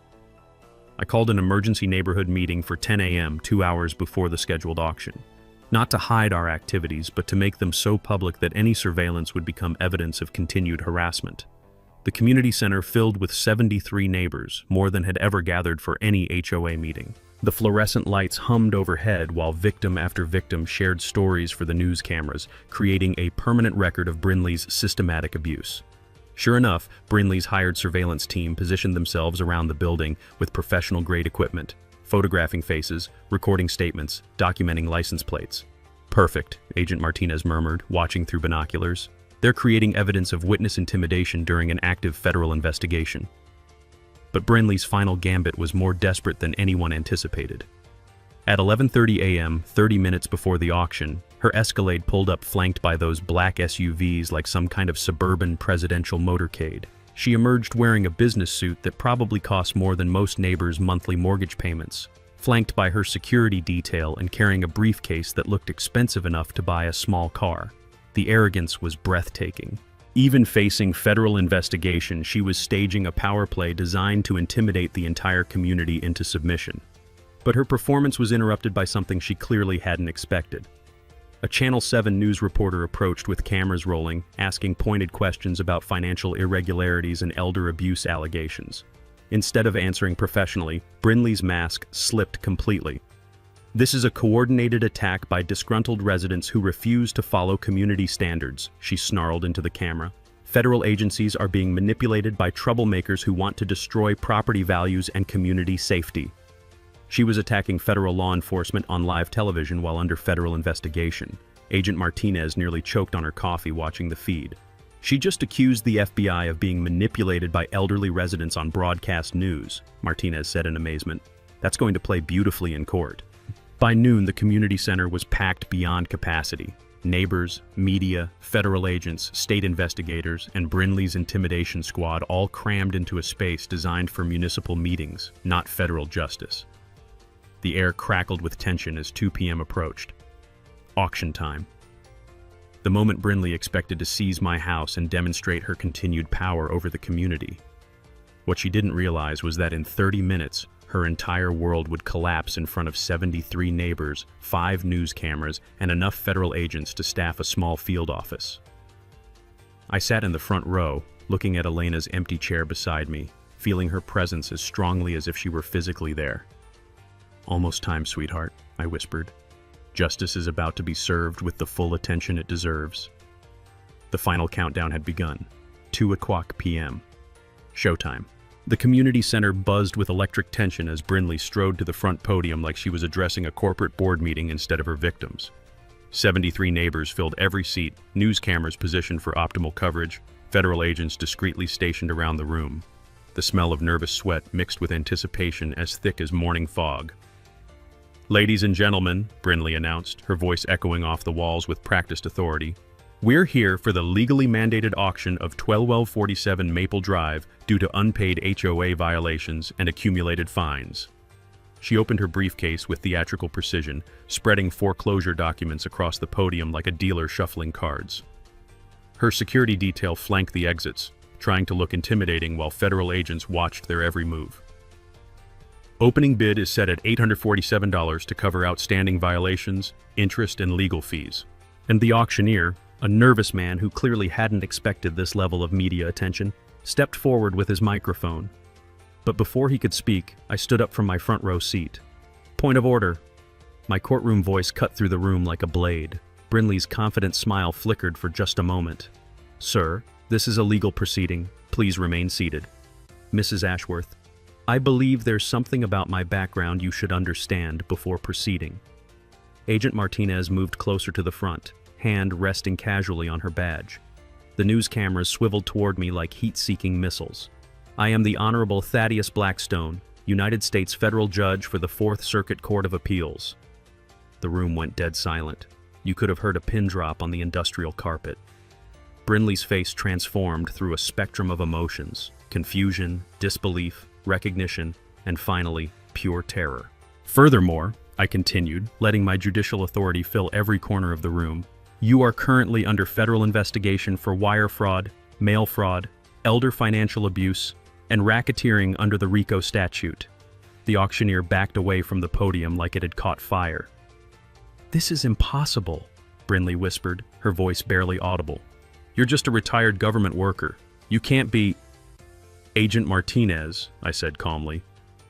I called an emergency neighborhood meeting for 10 a.m., 2 hours before the scheduled auction. Not to hide our activities, but to make them so public that any surveillance would become evidence of continued harassment. The community center filled with 73 neighbors, more than had ever gathered for any HOA meeting. The fluorescent lights hummed overhead while victim after victim shared stories for the news cameras, creating a permanent record of Brinley's systematic abuse. Sure enough, Brinley's hired surveillance team positioned themselves around the building with professional-grade equipment, photographing faces, recording statements, documenting license plates. Perfect, Agent Martinez murmured, watching through binoculars. They're creating evidence of witness intimidation during an active federal investigation. But Brinley's final gambit was more desperate than anyone anticipated. At 11:30 a.m., 30 minutes before the auction, her Escalade pulled up flanked by those black SUVs like some kind of suburban presidential motorcade. She emerged wearing a business suit that probably cost more than most neighbors' monthly mortgage payments, flanked by her security detail and carrying a briefcase that looked expensive enough to buy a small car. The arrogance was breathtaking. Even facing federal investigation, she was staging a power play designed to intimidate the entire community into submission. But her performance was interrupted by something she clearly hadn't expected. A Channel 7 news reporter approached with cameras rolling, asking pointed questions about financial irregularities and elder abuse allegations. Instead of answering professionally, Brinley's mask slipped completely. "This is a coordinated attack by disgruntled residents who refuse to follow community standards," she snarled into the camera. "Federal agencies are being manipulated by troublemakers who want to destroy property values and community safety." She was attacking federal law enforcement on live television while under federal investigation. Agent Martinez nearly choked on her coffee watching the feed. She just accused the FBI of being manipulated by elderly residents on broadcast news, Martinez said in amazement. That's going to play beautifully in court. By noon, the community center was packed beyond capacity. Neighbors, media, federal agents, state investigators, and Brinley's intimidation squad all crammed into a space designed for municipal meetings, not federal justice. The air crackled with tension as 2 p.m. approached. Auction time. The moment Brinley expected to seize my house and demonstrate her continued power over the community. What she didn't realize was that in 30 minutes, her entire world would collapse in front of 73 neighbors, 5 news cameras, and enough federal agents to staff a small field office. I sat in the front row, looking at Elena's empty chair beside me, feeling her presence as strongly as if she were physically there. "Almost time, sweetheart," I whispered. "Justice is about to be served with the full attention it deserves." The final countdown had begun. 2:00 p.m. Showtime. The community center buzzed with electric tension as Brinley strode to the front podium like she was addressing a corporate board meeting instead of her victims. 73 neighbors filled every seat, news cameras positioned for optimal coverage, federal agents discreetly stationed around the room. The smell of nervous sweat mixed with anticipation as thick as morning fog. "Ladies and gentlemen," Brinley announced, her voice echoing off the walls with practiced authority, "we're here for the legally mandated auction of 1247 Maple Drive due to unpaid HOA violations and accumulated fines." She opened her briefcase with theatrical precision, spreading foreclosure documents across the podium like a dealer shuffling cards. Her security detail flanked the exits, trying to look intimidating while federal agents watched their every move. Opening bid is set at $847 to cover outstanding violations, interest, and legal fees. And the auctioneer, a nervous man who clearly hadn't expected this level of media attention, stepped forward with his microphone. But before he could speak, I stood up from my front row seat. "Point of order." My courtroom voice cut through the room like a blade. Brinley's confident smile flickered for just a moment. "Sir, this is a legal proceeding. Please remain seated." "Mrs. Ashworth, I believe there's something about my background you should understand before proceeding." Agent Martinez moved closer to the front, hand resting casually on her badge. The news cameras swiveled toward me like heat-seeking missiles. "I am the Honorable Thaddeus Blackstone, United States Federal Judge for the Fourth Circuit Court of Appeals." The room went dead silent. You could have heard a pin drop on the industrial carpet. Brinley's face transformed through a spectrum of emotions: confusion, disbelief, recognition, and finally, pure terror. Furthermore, I continued, letting my judicial authority fill every corner of the room, you are currently under federal investigation for wire fraud, mail fraud, elder financial abuse, and racketeering under the RICO statute. The auctioneer backed away from the podium like it had caught fire. This is impossible, Brinley whispered, her voice barely audible. You're just a retired government worker. You can't be... Agent Martinez, I said calmly.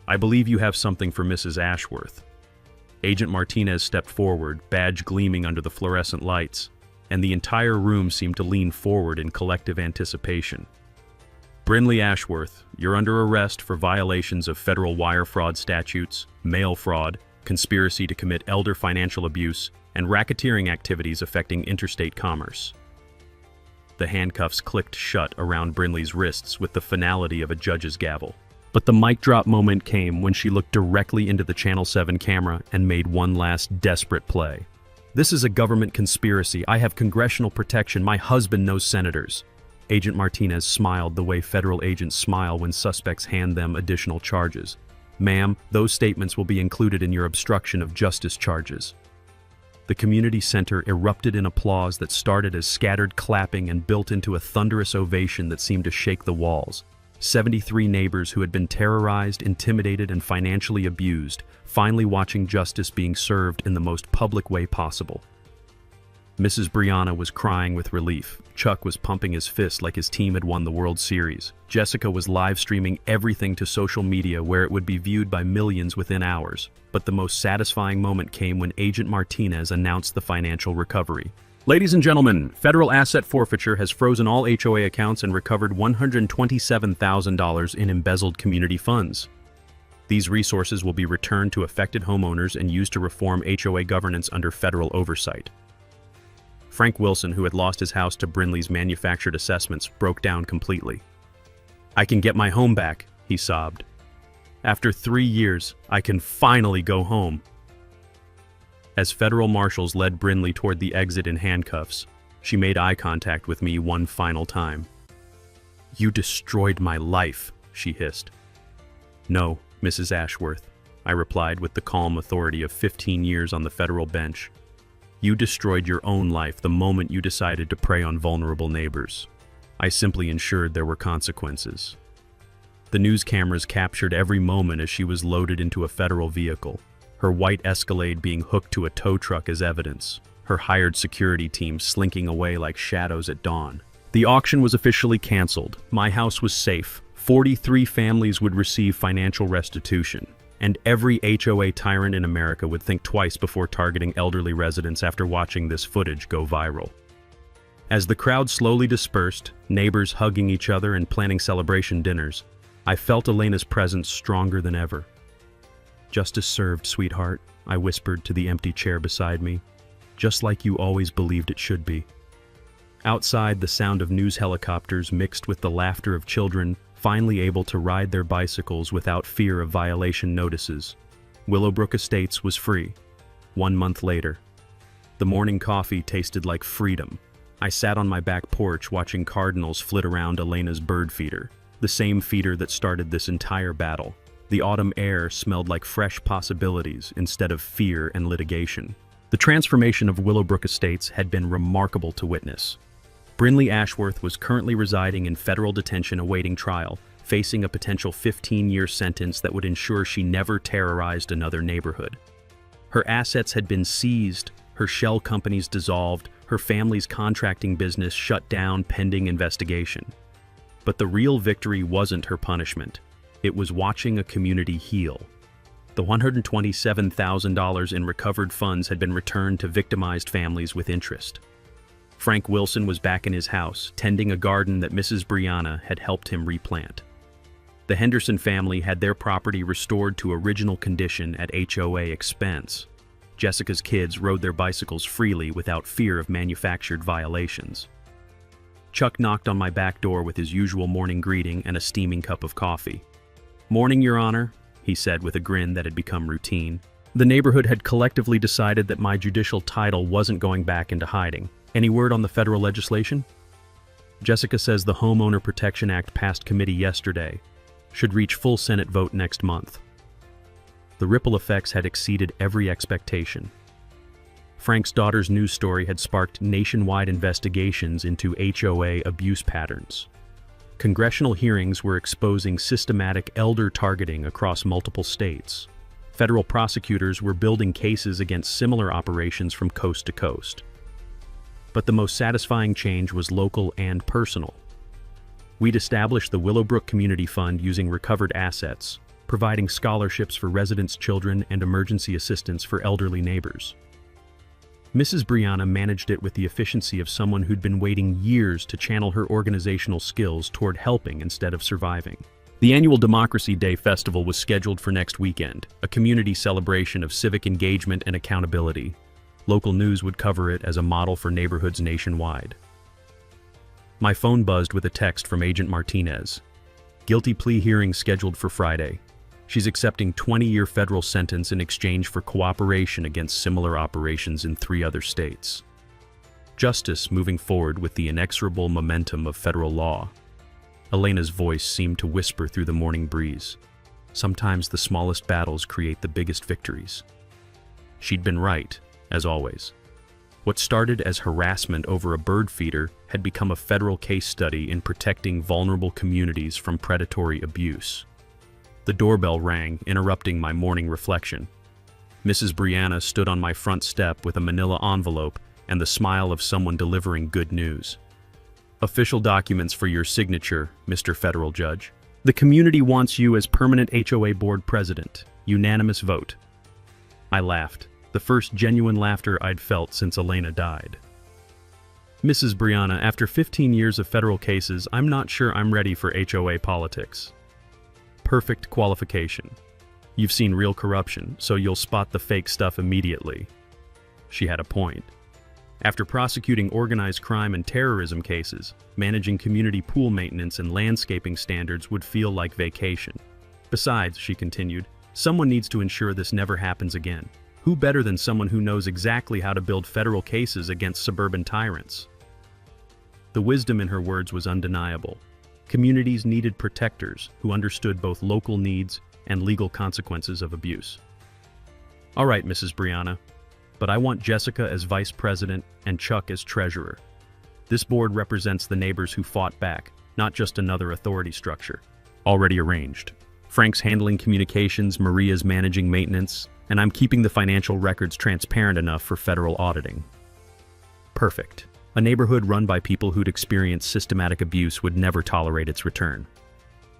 I believe you have something for Mrs. Ashworth. Agent Martinez stepped forward, badge gleaming under the fluorescent lights, and the entire room seemed to lean forward in collective anticipation. Brinley Ashworth, you're under arrest for violations of federal wire fraud statutes, mail fraud, conspiracy to commit elder financial abuse, and racketeering activities affecting interstate commerce. The handcuffs clicked shut around Brinley's wrists with the finality of a judge's gavel. But the mic drop moment came when she looked directly into the Channel 7 camera and made one last desperate play. This is a government conspiracy. I have congressional protection. My husband knows senators. Agent Martinez smiled the way federal agents smile when suspects hand them additional charges. Ma'am, those statements will be included in your obstruction of justice charges. The community center erupted in applause that started as scattered clapping and built into a thunderous ovation that seemed to shake the walls. 73 neighbors who had been terrorized, intimidated, and financially abused, finally watching justice being served in the most public way possible. Mrs. Brianna was crying with relief. Chuck was pumping his fist like his team had won the World Series. Jessica was live streaming everything to social media where it would be viewed by millions within hours. But the most satisfying moment came when Agent Martinez announced the financial recovery. Ladies and gentlemen, federal asset forfeiture has frozen all HOA accounts and recovered $127,000 in embezzled community funds. These resources will be returned to affected homeowners and used to reform HOA governance under federal oversight. Frank Wilson, who had lost his house to Brinley's manufactured assessments, broke down completely. I can get my home back, he sobbed. After 3 years, I can finally go home. As federal marshals led Brinley toward the exit in handcuffs, she made eye contact with me one final time. You destroyed my life, she hissed. No, Mrs. Ashworth, I replied with the calm authority of 15 years on the federal bench. You destroyed your own life the moment you decided to prey on vulnerable neighbors. I simply ensured there were consequences. The news cameras captured every moment as she was loaded into a federal vehicle, her white Escalade being hooked to a tow truck as evidence, her hired security team slinking away like shadows at dawn. The auction was officially canceled. My house was safe. 43 families would receive financial restitution, and every HOA tyrant in America would think twice before targeting elderly residents after watching this footage go viral. As the crowd slowly dispersed, neighbors hugging each other and planning celebration dinners, I felt Elena's presence stronger than ever. Justice served, sweetheart, I whispered to the empty chair beside me, just like you always believed it should be. Outside, the sound of news helicopters mixed with the laughter of children, finally able to ride their bicycles without fear of violation notices. Willowbrook Estates was free. 1 month later. The morning coffee tasted like freedom. I sat on my back porch watching cardinals flit around Elena's bird feeder, the same feeder that started this entire battle. The autumn air smelled like fresh possibilities instead of fear and litigation. The transformation of Willowbrook Estates had been remarkable to witness. Brinley Ashworth was currently residing in federal detention awaiting trial, facing a potential 15-year sentence that would ensure she never terrorized another neighborhood. Her assets had been seized, her shell companies dissolved, her family's contracting business shut down pending investigation. But the real victory wasn't her punishment. It was watching a community heal. The $127,000 in recovered funds had been returned to victimized families with interest. Frank Wilson was back in his house, tending a garden that Mrs. Brianna had helped him replant. The Henderson family had their property restored to original condition at HOA expense. Jessica's kids rode their bicycles freely without fear of manufactured violations. Chuck knocked on my back door with his usual morning greeting and a steaming cup of coffee. "Morning, Your Honor," he said with a grin that had become routine. The neighborhood had collectively decided that my judicial title wasn't going back into hiding. Any word on the federal legislation? Jessica says the Homeowner Protection Act passed committee yesterday, should reach full Senate vote next month. The ripple effects had exceeded every expectation. Frank's daughter's news story had sparked nationwide investigations into HOA abuse patterns. Congressional hearings were exposing systematic elder targeting across multiple states. Federal prosecutors were building cases against similar operations from coast to coast. But the most satisfying change was local and personal. We'd established the Willowbrook Community Fund using recovered assets, providing scholarships for residents' children and emergency assistance for elderly neighbors. Mrs. Brianna managed it with the efficiency of someone who'd been waiting years to channel her organizational skills toward helping instead of surviving. The annual Democracy Day Festival was scheduled for next weekend, a community celebration of civic engagement and accountability. Local news would cover it as a model for neighborhoods nationwide. My phone buzzed with a text from Agent Martinez. Guilty plea hearing scheduled for Friday. She's accepting 20-year federal sentence in exchange for cooperation against similar operations in 3 other states. Justice moving forward with the inexorable momentum of federal law. Elena's voice seemed to whisper through the morning breeze. Sometimes the smallest battles create the biggest victories. She'd been right, as always. What started as harassment over a bird feeder had become a federal case study in protecting vulnerable communities from predatory abuse. The doorbell rang, interrupting my morning reflection. Mrs. Brianna stood on my front step with a manila envelope and the smile of someone delivering good news. Official documents for your signature, Mr. Federal Judge. The community wants you as permanent HOA board president. Unanimous vote. I laughed, the first genuine laughter I'd felt since Elena died. Mrs. Brianna, after 15 years of federal cases, I'm not sure I'm ready for HOA politics. Perfect qualification. You've seen real corruption, so you'll spot the fake stuff immediately. She had a point. After prosecuting organized crime and terrorism cases, managing community pool maintenance and landscaping standards would feel like vacation. Besides, she continued, someone needs to ensure this never happens again. Who better than someone who knows exactly how to build federal cases against suburban tyrants? The wisdom in her words was undeniable. Communities needed protectors who understood both local needs and legal consequences of abuse. All right, Mrs. Brianna, but I want Jessica as vice president and Chuck as treasurer. This board represents the neighbors who fought back, not just another authority structure. Already arranged. Frank's handling communications, Maria's managing maintenance, and I'm keeping the financial records transparent enough for federal auditing. Perfect. A neighborhood run by people who'd experienced systematic abuse would never tolerate its return.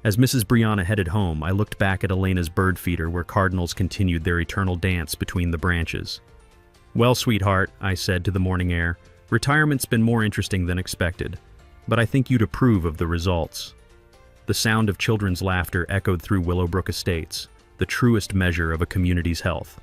As Mrs. Brianna headed home, I looked back at Elena's bird feeder where cardinals continued their eternal dance between the branches. Well, sweetheart, I said to the morning air, retirement's been more interesting than expected, but I think you'd approve of the results. The sound of children's laughter echoed through Willowbrook Estates, the truest measure of a community's health.